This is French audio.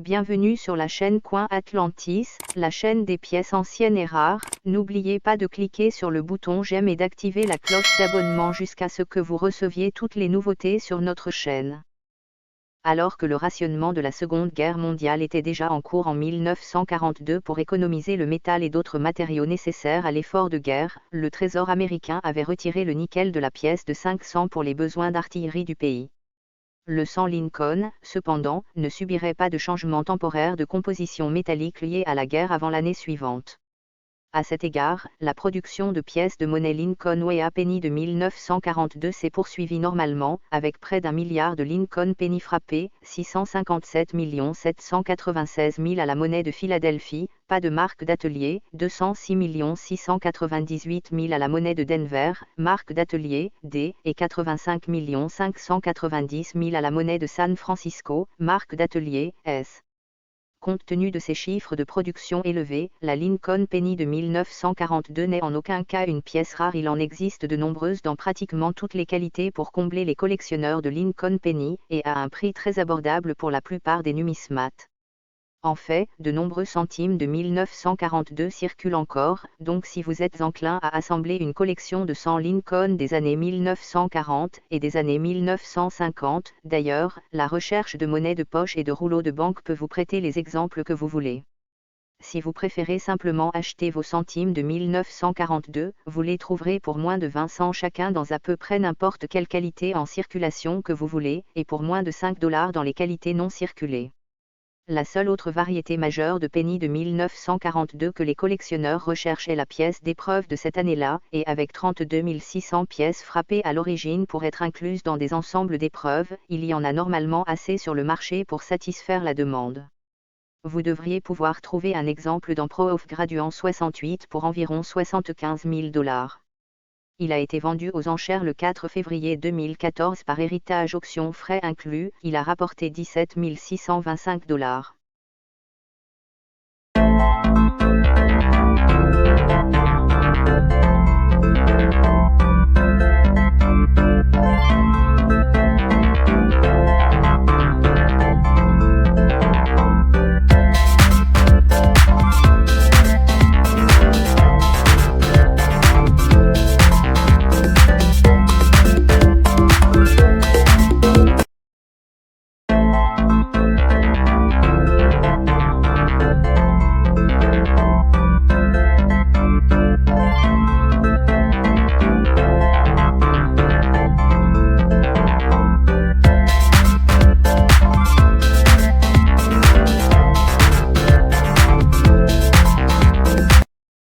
bienvenue sur la chaîne Coin Atlantis, la chaîne des pièces anciennes et rares. N'oubliez pas de cliquer sur le bouton j'aime et d'activer la cloche d'abonnement jusqu'à ce que vous receviez toutes les nouveautés sur notre chaîne. Alors que le rationnement de la Seconde Guerre mondiale était déjà en cours en 1942 pour économiser le métal et d'autres matériaux nécessaires à l'effort de guerre, le Trésor américain avait retiré le nickel de la pièce de 500 pour les besoins d'artillerie du pays. Le 100 Lincoln, cependant, ne subirait pas de changement temporaire de composition métallique lié à la guerre avant l'année suivante. À cet égard, la production de pièces de monnaie Lincoln Wea Penny de 1942 s'est poursuivie normalement, avec près d'1 milliard de Lincoln Penny frappés, 657 796 000 à la monnaie de Philadelphie, pas de marque d'atelier, 206 698 000 à la monnaie de Denver, marque d'atelier, D, et 85 590 000 à la monnaie de San Francisco, marque d'atelier, S. Compte tenu de ces chiffres de production élevés, la Lincoln Penny de 1942 n'est en aucun cas une pièce rare. Il en existe de nombreuses dans pratiquement toutes les qualités pour combler les collectionneurs de Lincoln Penny, et à un prix très abordable pour la plupart des numismates. En fait, de nombreux centimes de 1942 circulent encore, donc si vous êtes enclin à assembler une collection de 100 Lincoln des années 1940 et des années 1950, d'ailleurs, la recherche de monnaie de poche et de rouleaux de banque peut vous prêter les exemples que vous voulez. Si vous préférez simplement acheter vos centimes de 1942, vous les trouverez pour moins de 20 cents chacun dans à peu près n'importe quelle qualité en circulation que vous voulez, et pour moins de 5 $ dans les qualités non circulées. La seule autre variété majeure de penny de 1942 que les collectionneurs recherchent est la pièce d'épreuve de cette année-là, et avec 32 600 pièces frappées à l'origine pour être incluses dans des ensembles d'épreuves, il y en a normalement assez sur le marché pour satisfaire la demande. Vous devriez pouvoir trouver un exemple dans Pro-Off Graduant 68 pour environ 75 000 $. Il a été vendu aux enchères le 4 février 2014 par héritage auction frais inclus, il a rapporté 17 625 $.